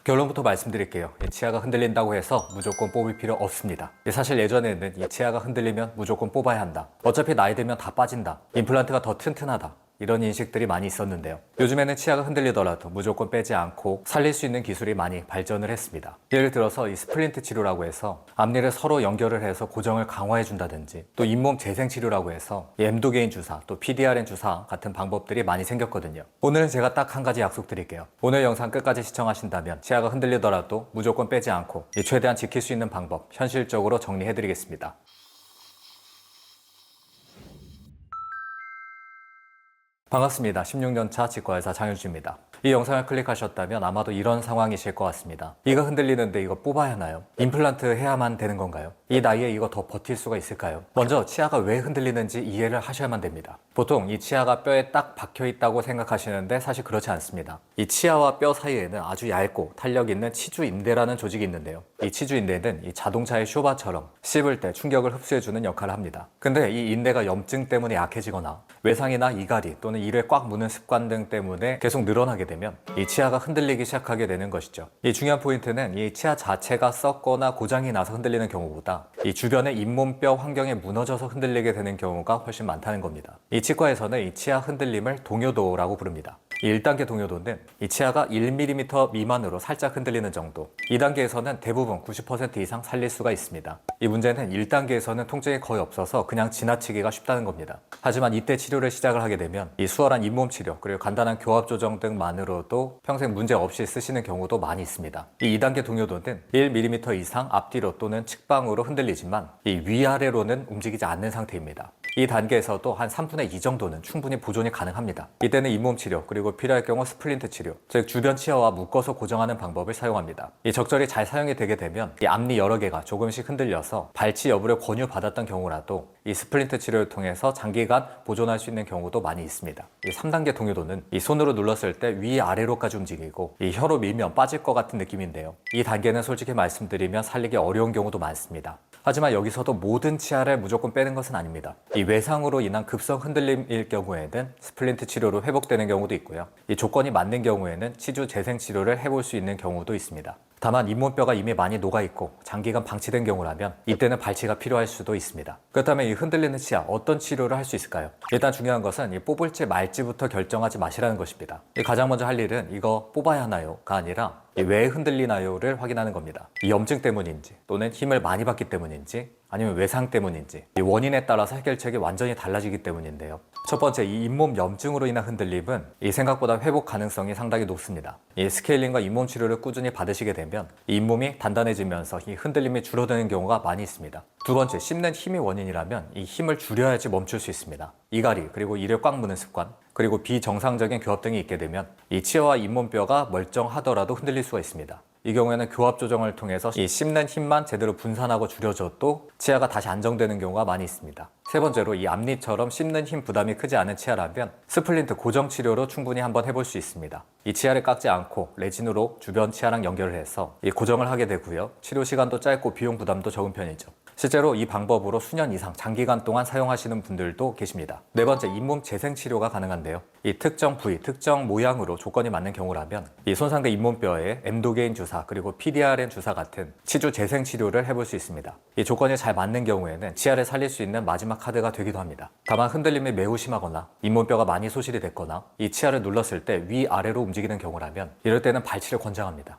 결론부터 말씀드릴게요. 이 치아가 흔들린다고 해서 무조건 뽑을 필요 없습니다. 사실 예전에는 이 치아가 흔들리면 무조건 뽑아야 한다. 어차피 나이 들면 다 빠진다. 임플란트가 더 튼튼하다. 이런 인식들이 많이 있었는데요. 요즘에는 치아가 흔들리더라도 무조건 빼지 않고 살릴 수 있는 기술이 많이 발전을 했습니다. 예를 들어서 이 스플린트 치료라고 해서 앞니를 서로 연결을 해서 고정을 강화해 준다든지, 또 잇몸 재생 치료라고 해서 엠도게인 주사, 또 PDRN 주사 같은 방법들이 많이 생겼거든요. 오늘은 제가 딱 한 가지 약속드릴게요. 오늘 영상 끝까지 시청하신다면 치아가 흔들리더라도 무조건 빼지 않고 최대한 지킬 수 있는 방법 현실적으로 정리해 드리겠습니다. 반갑습니다. 16년차 치과의사 장윤주입니다. 이 영상을 클릭하셨다면 아마도 이런 상황이실 것 같습니다. 이가 흔들리는데 이거 뽑아야 하나요? 임플란트 해야만 되는 건가요? 이 나이에 이거 더 버틸 수가 있을까요? 먼저 치아가 왜 흔들리는지 이해를 하셔야만 됩니다. 보통 이 치아가 뼈에 딱 박혀 있다고 생각하시는데 사실 그렇지 않습니다. 이 치아와 뼈 사이에는 아주 얇고 탄력 있는 치주인대라는 조직이 있는데요. 이 치주인대는 이 자동차의 쇼바처럼 씹을 때 충격을 흡수해주는 역할을 합니다. 근데 이 인대가 염증 때문에 약해지거나 외상이나 이갈이 또는 이를 꽉 무는 습관 등 때문에 계속 늘어나게 되면 이 치아가 흔들리기 시작하게 되는 것이죠. 이 중요한 포인트는 이 치아 자체가 썩거나 고장이 나서 흔들리는 경우보다 이 주변의 잇몸뼈 환경에 무너져서 흔들리게 되는 경우가 훨씬 많다는 겁니다. 이 치과에서는 이 치아 흔들림을 동요도라고 부릅니다. 이 1단계 동요도는 이 치아가 1mm 미만으로 살짝 흔들리는 정도, 2단계에서는 대부분 90% 이상 살릴 수가 있습니다. 이 문제는 1단계에서는 통증이 거의 없어서 그냥 지나치기가 쉽다는 겁니다. 하지만 이때 치료를 시작을 하게 되면 이 수월한 잇몸 치료 그리고 간단한 교합 조정 등만으로도 평생 문제 없이 쓰시는 경우도 많이 있습니다. 이 2단계 동요도는 1mm 이상 앞뒤로 또는 측방으로 흔들리지만 이 위아래로는 움직이지 않는 상태입니다. 이 단계에서도 한 3분의 2 정도는 충분히 보존이 가능합니다. 이때는 잇몸 치료 그리고 필요할 경우 스플린트 치료, 즉 주변 치아와 묶어서 고정하는 방법을 사용합니다. 이 적절히 잘 사용이 되게 되면 이 앞니 여러 개가 조금씩 흔들려서 발치 여부를 권유받았던 경우라도 이 스플린트 치료를 통해서 장기간 보존할 수 있는 경우도 많이 있습니다. 이 3단계 동요도는 이 손으로 눌렀을 때 위아래로까지 움직이고 이 혀로 밀면 빠질 것 같은 느낌인데요. 이 단계는 솔직히 말씀드리면 살리기 어려운 경우도 많습니다. 하지만 여기서도 모든 치아를 무조건 빼는 것은 아닙니다. 이 외상으로 인한 급성 흔들림일 경우에는 스플린트 치료로 회복되는 경우도 있고요. 이 조건이 맞는 경우에는 치주 재생 치료를 해볼 수 있는 경우도 있습니다. 다만 잇몸뼈가 이미 많이 녹아있고 장기간 방치된 경우라면 이때는 발치가 필요할 수도 있습니다. 그렇다면 이 흔들리는 치아 어떤 치료를 할 수 있을까요? 일단 중요한 것은 이 뽑을지 말지부터 결정하지 마시라는 것입니다. 가장 먼저 할 일은 이거 뽑아야 하나요?가 아니라 왜 흔들리나요를 확인하는 겁니다. 이 염증 때문인지 또는 힘을 많이 받기 때문인지 아니면 외상 때문인지 이 원인에 따라서 해결책이 완전히 달라지기 때문인데요. 첫 번째, 이 잇몸 염증으로 인한 흔들림은 이 생각보다 회복 가능성이 상당히 높습니다. 이 스케일링과 잇몸 치료를 꾸준히 받으시게 되면 이 잇몸이 단단해지면서 이 흔들림이 줄어드는 경우가 많이 있습니다. 두 번째, 씹는 힘이 원인이라면 이 힘을 줄여야지 멈출 수 있습니다. 이갈이 그리고 이를 꽉 무는 습관 그리고 비정상적인 교합 등이 있게 되면 이 치아와 잇몸뼈가 멀쩡하더라도 흔들릴 수가 있습니다. 이 경우에는 교합 조정을 통해서 이 씹는 힘만 제대로 분산하고 줄여줘도 치아가 다시 안정되는 경우가 많이 있습니다. 세 번째로 이 앞니처럼 씹는 힘 부담이 크지 않은 치아라면 스플린트 고정 치료로 충분히 한번 해볼 수 있습니다. 이 치아를 깎지 않고 레진으로 주변 치아랑 연결을 해서 이 고정을 하게 되고요. 치료 시간도 짧고 비용 부담도 적은 편이죠. 실제로 이 방법으로 수년 이상 장기간 동안 사용하시는 분들도 계십니다. 네 번째, 잇몸 재생 치료가 가능한데요. 이 특정 부위, 특정 모양으로 조건이 맞는 경우라면 이 손상된 잇몸뼈에 엠도게인 주사 그리고 PDRN 주사 같은 치주 재생 치료를 해볼 수 있습니다. 이 조건이 잘 맞는 경우에는 치아를 살릴 수 있는 마지막 카드가 되기도 합니다. 다만 흔들림이 매우 심하거나 잇몸뼈가 많이 소실이 됐거나 이 치아를 눌렀을 때 위아래로 움직이는 경우라면 이럴 때는 발치를 권장합니다.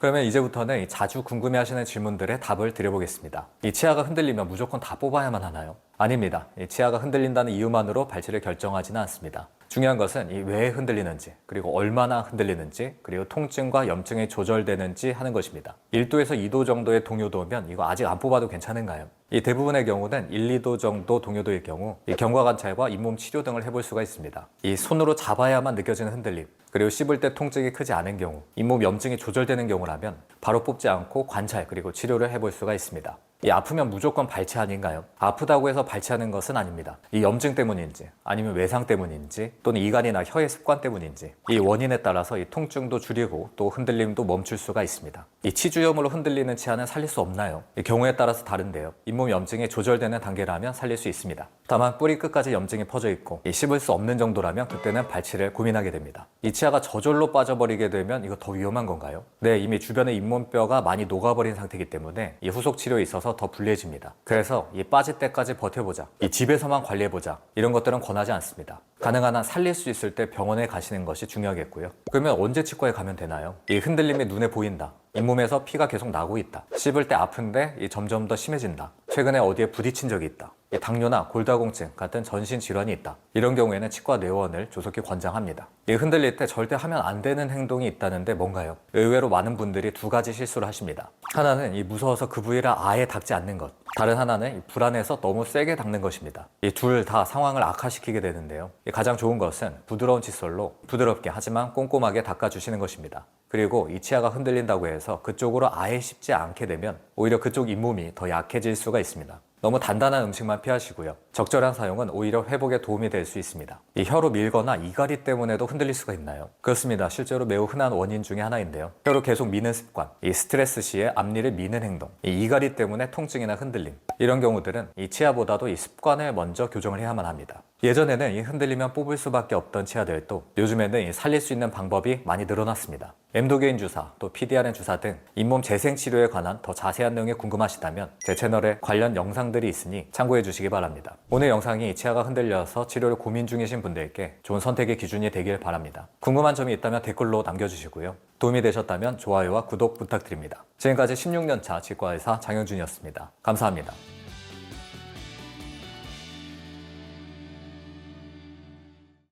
그러면 이제부터는 자주 궁금해하시는 질문들에 답을 드려보겠습니다. 이 치아가 흔들리면 무조건 다 뽑아야만 하나요? 아닙니다. 이 치아가 흔들린다는 이유만으로 발치를 결정하지는 않습니다. 중요한 것은 이 왜 흔들리는지, 그리고 얼마나 흔들리는지, 그리고 통증과 염증이 조절되는지 하는 것입니다. 1도에서 2도 정도의 동요도면 이거 아직 안 뽑아도 괜찮은가요? 이 대부분의 경우는 1, 2도 정도 동요도일 경우 이 경과관찰과 잇몸 치료 등을 해볼 수가 있습니다. 이 손으로 잡아야만 느껴지는 흔들림, 그리고 씹을 때 통증이 크지 않은 경우, 잇몸 염증이 조절되는 경우라면 바로 뽑지 않고 관찰 그리고 치료를 해볼 수가 있습니다. 이 아프면 무조건 발치 아닌가요? 아프다고 해서 발치하는 것은 아닙니다. 이 염증 때문인지 아니면 외상 때문인지 또는 이간이나 혀의 습관 때문인지 이 원인에 따라서 이 통증도 줄이고 또 흔들림도 멈출 수가 있습니다. 이 치주염으로 흔들리는 치아는 살릴 수 없나요? 이 경우에 따라서 다른데요. 잇몸 염증이 조절되는 단계라면 살릴 수 있습니다. 다만 뿌리 끝까지 염증이 퍼져 있고 씹을 수 없는 정도라면 그때는 발치를 고민하게 됩니다. 이 치아가 저절로 빠져버리게 되면 이거 더 위험한 건가요? 네, 이미 주변의 잇몸뼈가 많이 녹아버린 상태이기 때문에 이 후속 치료에 있어서 더 불리해집니다. 그래서 이 빠질 때까지 버텨보자, 이 집에서만 관리해보자 이런 것들은 권하지 않습니다. 가능한 한 살릴 수 있을 때 병원에 가시는 것이 중요하겠고요. 그러면 언제 치과에 가면 되나요? 이 흔들림이 눈에 보인다, 잇몸에서 피가 계속 나고 있다, 씹을 때 아픈데 점점 더 심해진다, 최근에 어디에 부딪힌 적이 있다, 당뇨나 골다공증 같은 전신 질환이 있다, 이런 경우에는 치과 뇌원을 조속히 권장합니다. 흔들릴 때 절대 하면 안 되는 행동이 있다는데 뭔가요? 의외로 많은 분들이 두 가지 실수를 하십니다. 하나는 무서워서 그 부위를 아예 닦지 않는 것, 다른 하나는 불안해서 너무 세게 닦는 것입니다. 이 둘 다 상황을 악화시키게 되는데요. 가장 좋은 것은 부드러운 칫솔로 부드럽게 하지만 꼼꼼하게 닦아주시는 것입니다. 그리고 이 치아가 흔들린다고 해서 그쪽으로 아예 씹지 않게 되면 오히려 그쪽 잇몸이 더 약해질 수가 있습니다. 너무 단단한 음식만 피하시고요. 적절한 사용은 오히려 회복에 도움이 될 수 있습니다. 이 혀로 밀거나 이갈이 때문에도 흔들릴 수가 있나요? 그렇습니다. 실제로 매우 흔한 원인 중에 하나인데요. 혀로 계속 미는 습관, 이 스트레스 시에 앞니를 미는 행동, 이 이갈이 때문에 통증이나 흔들림, 이런 경우들은 이 치아보다도 이 습관을 먼저 교정을 해야만 합니다. 예전에는 이 흔들리면 뽑을 수밖에 없던 치아들도 요즘에는 살릴 수 있는 방법이 많이 늘어났습니다. 엠도게인 주사, 또 PDRN 주사 등 잇몸 재생 치료에 관한 더 자세한 내용이 궁금하시다면 제 채널에 관련 영상들이 있으니 참고해 주시기 바랍니다. 오늘 영상이 치아가 흔들려서 치료를 고민 중이신 분들께 좋은 선택의 기준이 되길 바랍니다. 궁금한 점이 있다면 댓글로 남겨주시고요. 도움이 되셨다면 좋아요와 구독 부탁드립니다. 지금까지 16년차 치과의사 장영준이었습니다. 감사합니다.